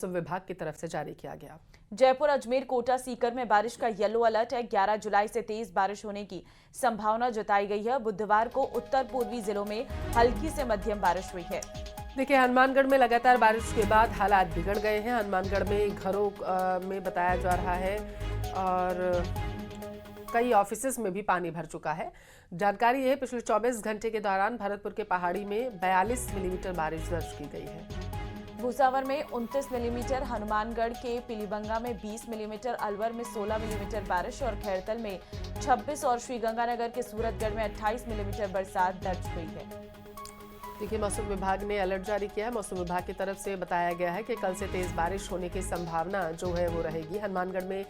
मौसम विभाग की तरफ से जारी किया गया। जयपुर, अजमेर, कोटा, सीकर में बारिश का येलो अलर्ट है। 11 जुलाई से तेज बारिश होने की संभावना जताई गई है। बुधवार को उत्तर पूर्वी जिलों में हल्की से मध्यम बारिश हुई है। देखिए, हनुमानगढ़ में लगातार बारिश के बाद हालात बिगड़ गए हैं। हनुमानगढ़ में घरों में बताया जा रहा है और कई ऑफिसेस में भी पानी भर चुका है। जानकारी है, पिछले 24 घंटे के दौरान भरतपुर के पहाड़ी में 42 मिलीमीटर बारिश दर्ज की गई है। भूसावर में 29 मिलीमीटर, हनुमानगढ़ के पीलीबंगा में 20 मिलीमीटर, अलवर में 16 मिलीमीटर बारिश और खैरतल में 26 और श्रीगंगानगर के सूरतगढ़ में 28 मिलीमीटर बरसात दर्ज हुई है। देखिए, मौसम विभाग ने अलर्ट जारी किया है। मौसम विभाग की तरफ से बताया गया है कि कल से तेज बारिश होने की संभावना जो है वो रहेगी। हनुमानगढ़ में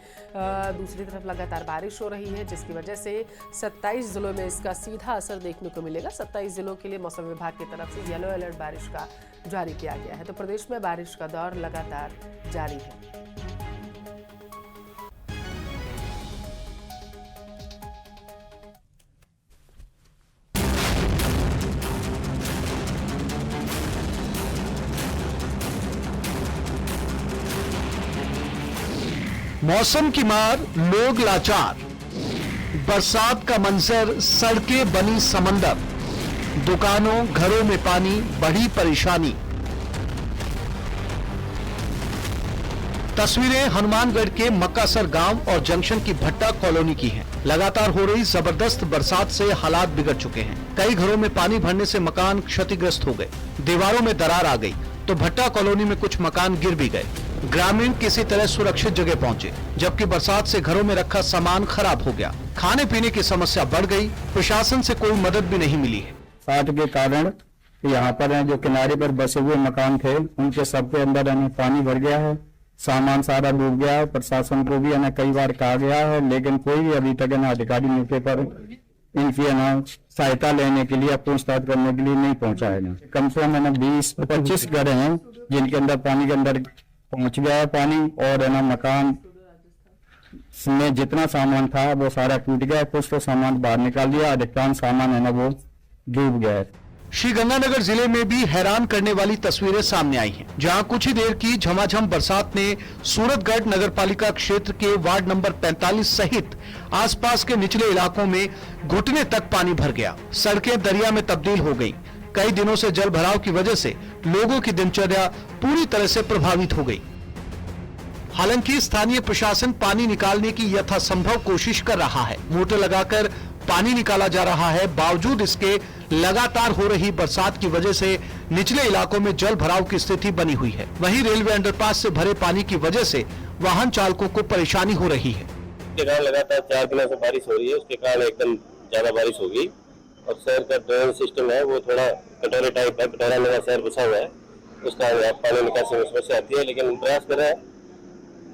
दूसरी तरफ लगातार बारिश हो रही है, जिसकी वजह से 27 जिलों में इसका सीधा असर देखने को मिलेगा। 27 जिलों के लिए मौसम विभाग की तरफ से येलो अलर्ट बारिश का जारी किया गया है। तो प्रदेश में बारिश का दौर लगातार जारी है। मौसम की मार, लोग लाचार। बरसात का मंजर, सड़कें बनी समंदर। दुकानों, घरों में पानी, बड़ी परेशानी। तस्वीरें हनुमानगढ़ के मक्कासर गांव और जंक्शन की भट्टा कॉलोनी की हैं। लगातार हो रही जबरदस्त बरसात से हालात बिगड़ चुके हैं। कई घरों में पानी भरने से मकान क्षतिग्रस्त हो गए, दीवारों में दरार आ गई, तो भट्टा कॉलोनी में कुछ मकान गिर भी गए। ग्रामीण किसी तरह सुरक्षित जगह पहुंचे, जबकि बरसात से घरों में रखा सामान खराब हो गया। खाने पीने की समस्या बढ़ गई, प्रशासन से कोई मदद भी नहीं मिली है। बाढ़ के कारण यहाँ पर जो किनारे पर बसे हुए मकान थे, उनके सबके अंदर पानी भर गया है, सामान सारा डूब गया है। प्रशासन को भी कई बार कहा गया है, लेकिन कोई भी अभी तक अधिकारी मौके पर इनकी सहायता लेने के लिए, पूछताछ करने के लिए नहीं पहुंचा है। कम से कम 20-25 घर हैं जिनके अंदर पानी के अंदर पहुंच गया है पानी, और मकान में जितना सामान था वो सारा टूट गया। कुछ तो सामान बाहर निकाल दिया, अधिकांश सामान वो डूब गया है। श्रीगंगानगर जिले में भी हैरान करने वाली तस्वीरें सामने आई हैं, जहां कुछ ही देर की झमाझम बरसात ने सूरतगढ़ नगरपालिका क्षेत्र के वार्ड नंबर 45 सहित आसपास के निचले इलाकों में घुटने तक पानी भर गया। सड़कें दरिया में तब्दील हो गईं। कई दिनों से जल भराव की वजह से लोगों की दिनचर्या पूरी तरह से प्रभावित हो गई। हालांकि स्थानीय प्रशासन पानी निकालने की यथासंभव कोशिश कर रहा है। मोटर लगाकर पानी निकाला जा रहा है। बावजूद इसके लगातार हो रही बरसात की वजह से निचले इलाकों में जल भराव की स्थिति बनी हुई है। वहीं रेलवे अंडरपास से भरे पानी की वजह से वाहन चालकों को परेशानी हो रही है। लगातार 4 दिनों से बारिश हो रही है, उसके कारण एकदम ज्यादा बारिश हो गई और शहर का ड्रेनेज सिस्टम है वो थोड़ा कटोरे टाइप है, कटोरा मेरा शहर बसा हुआ है, उसका पानी निकासी में समस्या आती है। लेकिन प्रयास कर रहे हैं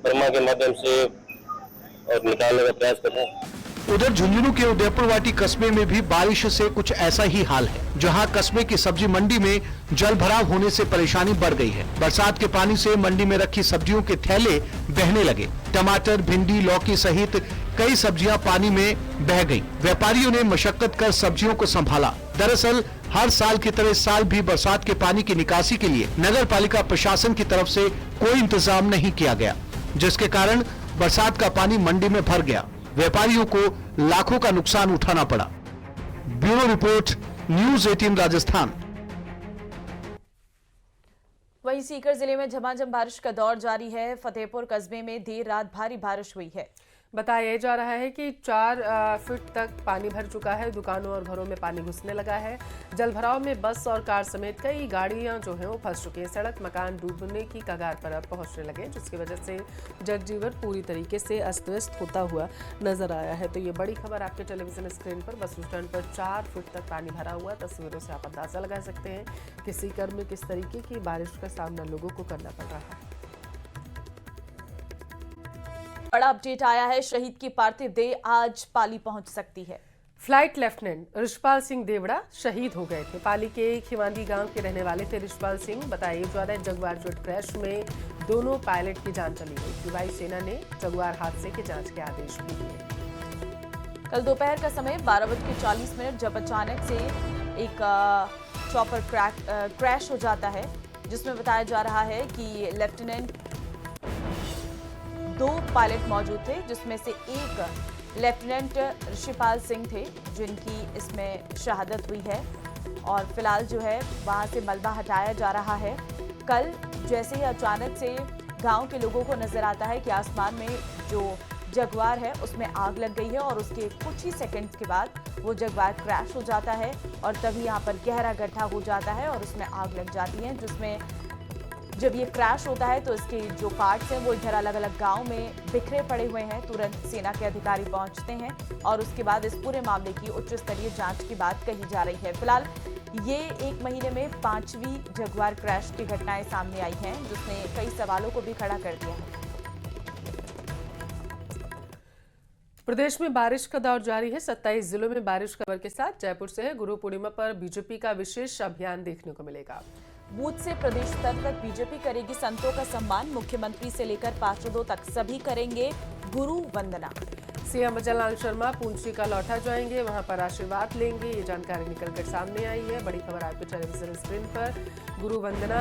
बर्मा के माध्यम से और निकालने का प्रयास कर रहे हैं। उधर झुंझुनू के उदयपुरवाटी कस्बे में भी बारिश से कुछ ऐसा ही हाल है, जहां कस्बे की सब्जी मंडी में जल भराव होने से परेशानी बढ़ गई है। बरसात के पानी से मंडी में रखी सब्जियों के थैले बहने लगे। टमाटर, भिंडी, लौकी सहित कई सब्जियां पानी में बह गईं। व्यापारियों ने मशक्कत कर सब्जियों को संभाला। दरअसल हर साल की तरह इस साल भी बरसात के पानी की निकासी के लिए नगर पालिका प्रशासन की तरफ से कोई इंतजाम नहीं किया गया, जिसके कारण बरसात का पानी मंडी में भर गया। व्यापारियों को लाखों का नुकसान उठाना पड़ा। Bureau report, news 18 Rajasthan. वहीं सीकर जिले में झमाझम बारिश का दौर जारी है। फतेहपुर कस्बे में देर रात भारी बारिश हुई है। बताया जा रहा है कि 4 फीट तक पानी भर चुका है। दुकानों और घरों में पानी घुसने लगा है। जलभराव में बस और कार समेत कई गाड़ियां जो हैं वो फंस चुकी हैं। सड़क, मकान डूबने की कगार पर अब पहुंचने लगे, जिसकी वजह से जनजीवन पूरी तरीके से अस्त व्यस्त होता हुआ नजर आया है। तो ये बड़ी खबर आपके टेलीविजन स्क्रीन पर। बस स्टैंड पर 4 फीट तक पानी भरा हुआ। तस्वीरों से आप अंदाजा लगा सकते हैं कि सीकर में किस तरीके की बारिश का सामना लोगों को करना पड़ रहा है। बड़ा अपडेट आया है, शहीद की पार्थिव देह आज पाली पहुंच सकती है। फ्लाइट लेफ्टिनेंट ऋषपाल सिंह देवड़ा शहीद हो गए थे। पाली के खिवांदी गांव के रहने वाले थे ऋषपाल सिंह। बताइए जा रहा है, जगुआर जेट क्रैश में दोनों पायलट की जान चली गई थी। वायुसेना ने जगुआर हादसे के जांच के आदेश भी दिए। कल दोपहर का समय 12:40 जब अचानक से एक चॉपर क्रैश हो जाता है, जिसमें बताया जा रहा है कि लेफ्टिनेंट 2 पायलट मौजूद थे, जिसमें से एक लेफ्टिनेंट ऋषिपाल सिंह थे, जिनकी इसमें शहादत हुई है। और फिलहाल जो है वहां से मलबा हटाया जा रहा है। कल जैसे ही अचानक से गांव के लोगों को नजर आता है कि आसमान में जो जगुआर है उसमें आग लग गई है और उसके कुछ ही सेकंड्स के बाद वो जगुआर क्रैश हो जाता है और तभी यहाँ पर गहरा गड्ढा हो जाता है और उसमें आग लग जाती है। जिसमें जब ये क्रैश होता है तो इसके जो पार्ट्स हैं वो इधर अलग अलग गांव में बिखरे पड़े हुए हैं। तुरंत सेना के अधिकारी पहुंचते हैं और उसके बाद इस पूरे मामले की उच्च स्तरीय जांच की बात कही जा रही है। फिलहाल ये 1 महीने में 5वीं जगुआर क्रैश की घटनाएं सामने आई हैं, जिसने कई सवालों को भी खड़ा कर दिया है। प्रदेश में बारिश का दौर जारी है। 27 जिलों में बारिश खबर के साथ जयपुर से है। गुरु पूर्णिमा पर बीजेपी का विशेष अभियान देखने को मिलेगा। बूथ से प्रदेश स्तर तक बीजेपी करेगी संतों का सम्मान। मुख्यमंत्री से लेकर पार्षदों तक सभी करेंगे गुरु वंदना। सीएम भजनलाल शर्मा पूंछी का लौठा जाएंगे, वहां पर आशीर्वाद लेंगे। ये जानकारी निकलकर सामने आई है। बड़ी खबर आपके टेलीविजन स्क्रीन पर। गुरु वंदना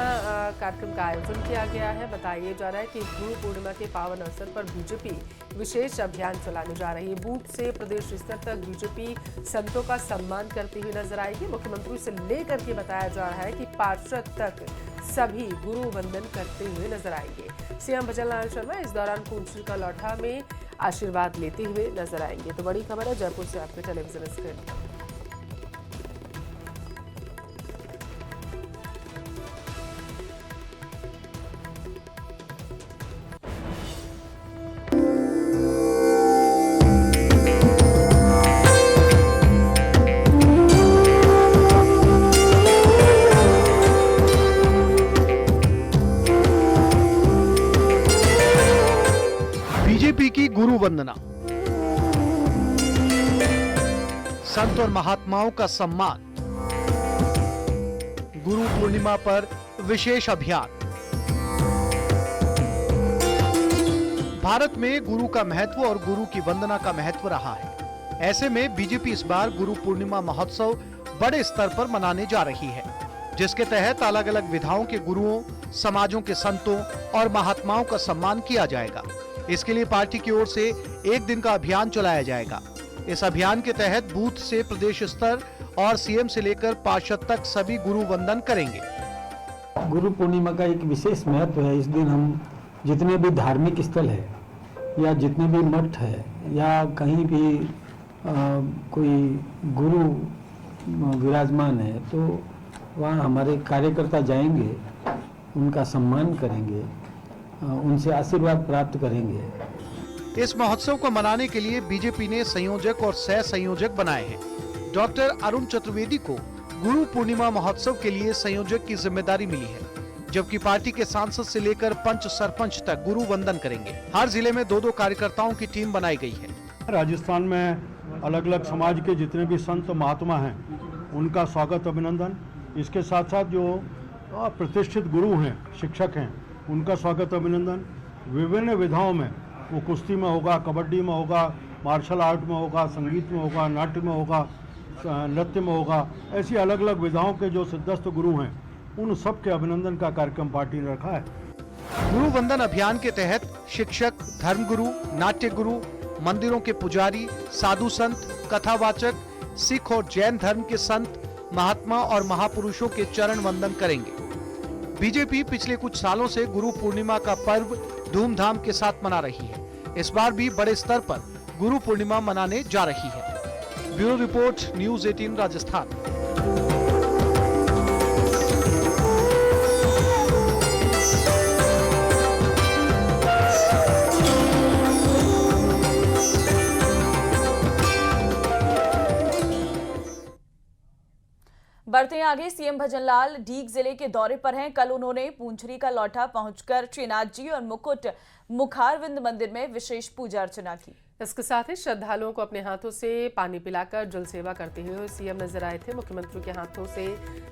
कार्यक्रम का आयोजन किया गया है। बताया जा रहा है कि गुरु पूर्णिमा के पावन अवसर पर बीजेपी विशेष अभियान चलाने जा रही है। बूथ से प्रदेश स्तर तक बीजेपी संतों का सम्मान करती हुई नजर आएगी। मुख्यमंत्री से लेकर के बताया जा रहा है कि पार्षद तक सभी गुरु वंदन करते हुए नजर आएंगे। सीएम भजनलाल शर्मा इस दौरान पूंछी का लौठा में आशीर्वाद लेते हुए नजर आएंगे। तो बड़ी खबर है जयपुर से आपके टेलीविजन स्क्रीन पर। बीजेपी की गुरु वंदना, संत और महात्माओं का सम्मान, गुरु पूर्णिमा पर विशेष अभियान। भारत में गुरु का महत्व और गुरु की वंदना का महत्व रहा है। ऐसे में बीजेपी इस बार गुरु पूर्णिमा महोत्सव बड़े स्तर पर मनाने जा रही है, जिसके तहत अलग अलग विधाओं के गुरुओं, समाजों के संतों और महात्माओं का सम्मान किया जाएगा। इसके लिए पार्टी की ओर से 1 दिन का अभियान चलाया जाएगा। इस अभियान के तहत बूथ से प्रदेश स्तर और सीएम से लेकर पार्षद तक सभी गुरु वंदन करेंगे। गुरु पूर्णिमा का एक विशेष महत्व है। इस दिन हम जितने भी धार्मिक स्थल है या जितने भी मठ है या कहीं भी कोई गुरु विराजमान है तो वहाँ हमारे कार्यकर्ता जाएंगे, उनका सम्मान करेंगे, उनसे आशीर्वाद प्राप्त करेंगे। इस महोत्सव को मनाने के लिए बीजेपी ने संयोजक और सह संयोजक बनाए हैं। डॉक्टर अरुण चतुर्वेदी को गुरु पूर्णिमा महोत्सव के लिए संयोजक की जिम्मेदारी मिली है, जबकि पार्टी के सांसद से लेकर पंच सरपंच तक गुरु वंदन करेंगे। हर जिले में 2-2 कार्यकर्ताओं की टीम बनाई गई है। राजस्थान में अलग अलग समाज के जितने भी संत महात्मा हैं उनका स्वागत अभिनंदन। इसके साथ साथ जो प्रतिष्ठित गुरु हैं, शिक्षक हैं, उनका स्वागत अभिनंदन। विभिन्न विधाओं में, वो कुश्ती में होगा, कबड्डी में होगा, मार्शल आर्ट में होगा, संगीत में होगा, नाट्य में होगा, नृत्य में होगा, ऐसी अलग अलग विधाओं के जो सिद्धस्थ गुरु हैं उन सब के अभिनंदन का कार्यक्रम पार्टी ने रखा है। गुरु वंदन अभियान के तहत शिक्षक, धर्मगुरु, नाट्य गुरु, मंदिरों के पुजारी, साधु संत, कथावाचक, सिख और जैन धर्म के संत, महात्मा और महापुरुषों के चरण वंदन करेंगे। बीजेपी पिछले कुछ सालों से गुरु पूर्णिमा का पर्व धूमधाम के साथ मना रही है। इस बार भी बड़े स्तर पर गुरु पूर्णिमा मनाने जा रही है। Bureau report, news 18 Rajasthan. बढ़ते हैं आगे। सीएम भजनलाल डीग जिले के दौरे पर हैं। कल उन्होंने पूंछरी का लौठा पहुंचकर श्रीनाथ जी और मुकुट मुखारविंद मंदिर में विशेष पूजा अर्चना की। इसके साथ ही श्रद्धालुओं को अपने हाथों से पानी पिलाकर जल सेवा करते हुए सीएम नजर आए थे। मुख्यमंत्री के हाथों से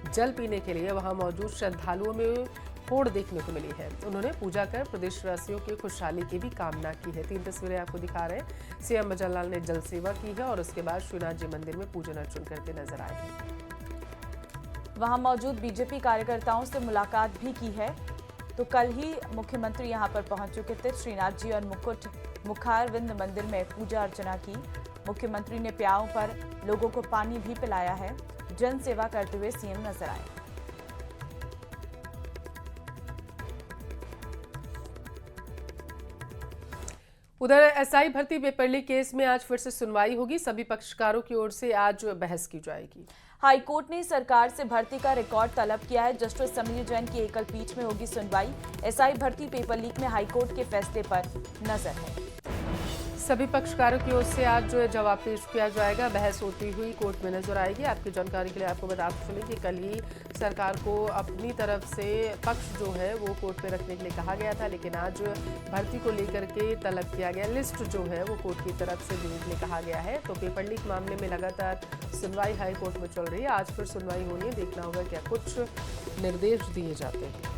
जल पीने के लिए वहां मौजूद श्रद्धालुओं में होड़ देखने को मिली है। उन्होंने पूजा कर प्रदेशवासियों की खुशहाली की भी कामना की है। 3 तस्वीरें आपको दिखा रहे हैं। सीएम भजनलाल ने जल सेवा की है और उसके बाद श्रीनाथ जी मंदिर में पूजन अर्चन करते नजर आए हैं। वहां मौजूद बीजेपी कार्यकर्ताओं से मुलाकात भी की है। तो कल ही मुख्यमंत्री यहां पर पहुंच चुके थे। श्रीनाथ जी और मुखारविंद मंदिर में पूजा अर्चना की। मुख्यमंत्री ने प्याओं पर लोगों को पानी भी पिलाया है। जन सेवा करते हुए सीएम नजर आए। उधर एसआई भर्ती पेपर लीक केस में आज फिर से सुनवाई होगी। सभी पक्षकारों की ओर से आज बहस की जाएगी। हाईकोर्ट ने सरकार से भर्ती का रिकॉर्ड तलब किया है। जस्टिस समीर जैन की एकल पीठ में होगी सुनवाई। एसआई भर्ती पेपर लीक में हाईकोर्ट के फैसले पर नजर है। सभी पक्षकारों की ओर से आज जो है जवाब पेश किया जाएगा। बहस होती हुई कोर्ट में नजर आएगी। आपकी जानकारी के लिए आपको बताते चलें कि कल ही सरकार को अपनी तरफ से पक्ष जो है वो कोर्ट पे रखने के लिए कहा गया था, लेकिन आज भर्ती को लेकर के तलब किया गया। लिस्ट जो है वो कोर्ट की तरफ से देने के लिए कहा गया है। तो पेपर लीक मामले में लगातार सुनवाई हाई कोर्ट में चल रही है। आज फिर सुनवाई होनी है। देखना होगा क्या कुछ निर्देश दिए जाते हैं।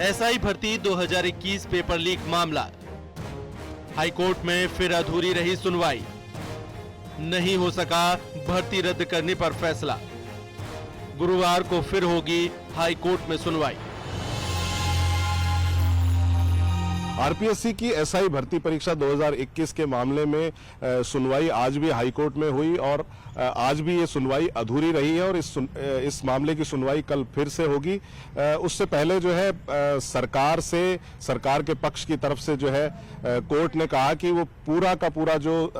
एसआई भर्ती 2021 पेपर लीक मामला। हाईकोर्ट में फिर अधूरी रही सुनवाई। नहीं हो सका भर्ती रद्द करने पर फैसला। गुरुवार को फिर होगी हाईकोर्ट में सुनवाई। आरपीएससी की एसआई भर्ती परीक्षा 2021 के मामले में सुनवाई आज भी हाईकोर्ट में हुई और आज भी ये सुनवाई अधूरी रही है और इस मामले की सुनवाई कल फिर से होगी। उससे पहले जो है सरकार के पक्ष की तरफ से जो है कोर्ट ने कहा कि वो पूरा का पूरा जो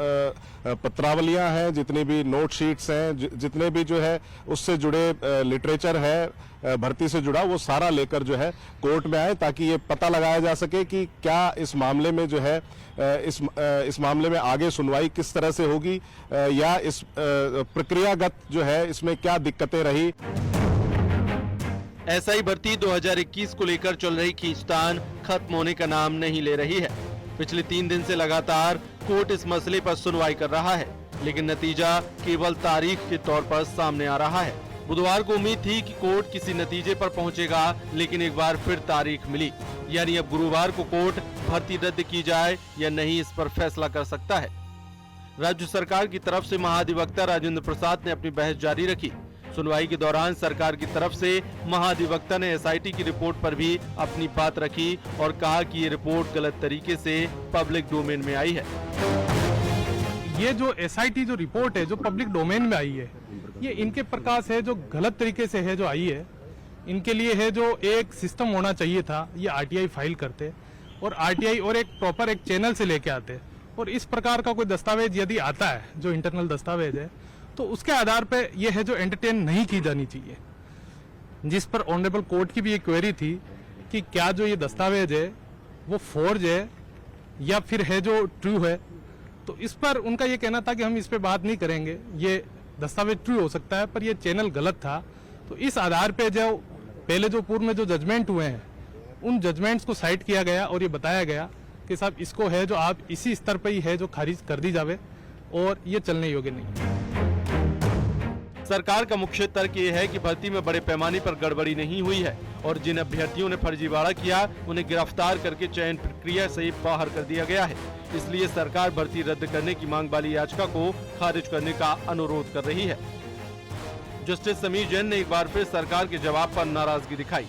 पत्रावलियां हैं, जितनी भी नोट शीट्स हैं, जितने भी जो है उससे जुड़े लिटरेचर है भर्ती से जुड़ा, वो सारा लेकर जो है कोर्ट में आए ताकि ये पता लगाया जा सके कि क्या इस मामले में जो है इस मामले में आगे सुनवाई किस तरह से होगी या इस प्रक्रियागत जो है इसमें क्या दिक्कतें रही। एसआई भर्ती 2021 को लेकर चल रही खींचतान खत्म होने का नाम नहीं ले रही है। पिछले 3 दिन से लगातार कोर्ट इस मसले पर सुनवाई कर रहा है, लेकिन नतीजा केवल तारीख के तौर पर सामने आ रहा है। बुधवार को उम्मीद थी कि कोर्ट किसी नतीजे पर पहुंचेगा, लेकिन एक बार फिर तारीख मिली। यानी अब गुरुवार को कोर्ट भर्ती रद्द की जाए या नहीं, इस पर फैसला कर सकता है। राज्य सरकार की तरफ से महाधिवक्ता राजेंद्र प्रसाद ने अपनी बहस जारी रखी। सुनवाई के दौरान सरकार की तरफ से महाधिवक्ता ने एसआईटी की रिपोर्ट पर भी अपनी बात रखी और कहा कि ये रिपोर्ट गलत तरीके से पब्लिक डोमेन में आई है। ये जो एसआईटी जो रिपोर्ट है जो पब्लिक डोमेन में आई है, ये इनके प्रकाश है जो गलत तरीके से है जो आई है। इनके लिए है जो एक सिस्टम होना चाहिए था, ये आरटीआई फाइल करते और आरटीआई और एक प्रॉपर एक चैनल से लेके आते और इस प्रकार का कोई दस्तावेज यदि आता है जो इंटरनल दस्तावेज है तो उसके आधार पे ये है जो एंटरटेन नहीं की जानी चाहिए। जिस पर ऑनरेबल कोर्ट की भी एक क्वेरी थी कि क्या जो ये दस्तावेज है वो फोर्ज है या फिर है जो ट्रू है, तो इस पर उनका ये कहना था कि हम इस पे बात नहीं करेंगे, ये दस्तावेज ट्रू हो सकता है पर ये चैनल गलत था। तो इस आधार पे जो पहले जो पूर्व में जो जजमेंट हुए हैं उन जजमेंट्स को साइट किया गया और ये बताया गया कि साहब इसको है जो आप इसी स्तर पे ही है जो खारिज कर दी जावे और ये चलने योग्य नहीं। सरकार का मुख्य तर्क ये है कि भर्ती में बड़े पैमाने पर गड़बड़ी नहीं हुई है और जिन अभ्यर्थियों ने फर्जीवाड़ा किया उन्हें गिरफ्तार करके चयन प्रक्रिया से बाहर कर दिया गया है। इसलिए सरकार भर्ती रद्द करने की मांग वाली याचिका को खारिज करने का अनुरोध कर रही है। जस्टिस समीर जैन ने एक बार फिर सरकार के जवाब पर नाराजगी दिखाई।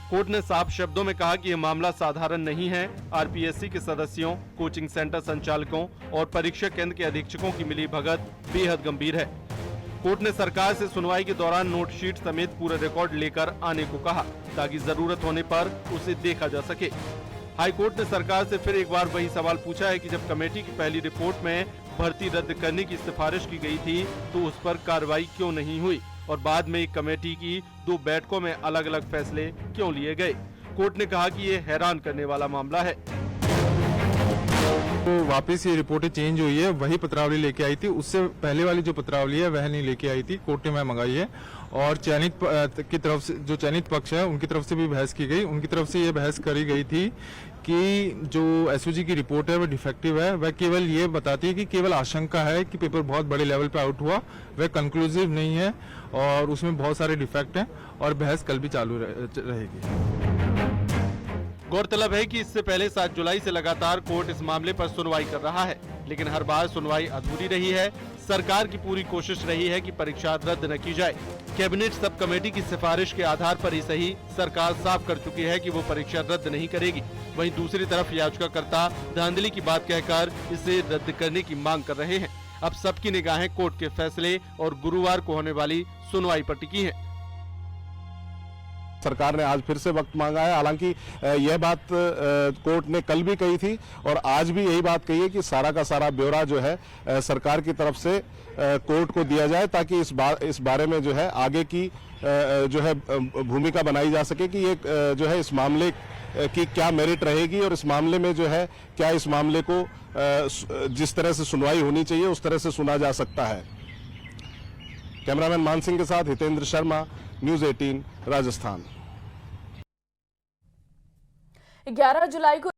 कोर्ट ने साफ शब्दों में कहा कि यह मामला साधारण नहीं है। आरपीएससी के सदस्यों, कोचिंग सेंटर संचालकों और परीक्षा केंद्र के अधीक्षकों की मिलीभगत बेहद गंभीर है। कोर्ट ने सरकार से सुनवाई के दौरान नोटशीट समेत पूरा रिकॉर्ड लेकर आने को कहा ताकि जरूरत होने पर उसे देखा जा सके। हाईकोर्ट ने सरकार से फिर एक बार वही सवाल पूछा है कि जब कमेटी की पहली रिपोर्ट में भर्ती रद्द करने की सिफारिश की गई थी तो उस पर कार्रवाई क्यों नहीं हुई और बाद में एक कमेटी की 2 बैठकों में अलग अलग फैसले क्यों लिए गए। कोर्ट ने कहा कि ये हैरान करने वाला मामला है। तो वापस ये रिपोर्टें चेंज हुई है, वही पत्रावली लेके आई थी, उससे पहले वाली जो पत्रावली है वह नहीं लेके आई थी, कोर्ट ने मैं मंगाई है। और चयनित की तरफ से, जो चयनित पक्ष है उनकी तरफ से भी बहस की गई, उनकी तरफ से ये बहस करी गई थी कि जो एसओजी की रिपोर्ट है वह डिफेक्टिव है, वह केवल ये बताती है कि केवल आशंका है कि पेपर बहुत बड़े लेवल पे आउट हुआ, वह कंक्लूसिव नहीं है और उसमें बहुत सारे डिफेक्ट हैं और बहस कल भी चालू रहेगी। गौरतलब है कि इससे पहले 7 जुलाई से लगातार कोर्ट इस मामले पर सुनवाई कर रहा है, लेकिन हर बार सुनवाई अधूरी रही है। सरकार की पूरी कोशिश रही है कि परीक्षा रद्द न की जाए। कैबिनेट सब कमेटी की सिफारिश के आधार पर ही सही सरकार साफ कर चुकी है कि वो परीक्षा रद्द नहीं करेगी। वहीं दूसरी तरफ याचिकाकर्ता धांधली की बात कहकर इसे रद्द करने की मांग कर रहे हैं। अब सबकी निगाहें कोर्ट के फैसले और गुरुवार को होने वाली सुनवाई पर टिकी हैं। सरकार ने आज फिर से वक्त मांगा है। हालांकि यह बात कोर्ट ने कल भी कही थी और आज भी यही बात कही है कि सारा का सारा ब्यौरा जो है सरकार की तरफ से कोर्ट को दिया जाए, ताकि इस बारे में जो है आगे की जो है भूमिका बनाई जा सके कि ये जो है इस मामले की क्या मेरिट रहेगी और इस मामले में जो है क्या इस मामले को जिस तरह से सुनवाई होनी चाहिए उस तरह से सुना जा सकता है। कैमरामैन मान सिंह के साथ हितेंद्र शर्मा, न्यूज़ 18 राजस्थान। 11 जुलाई को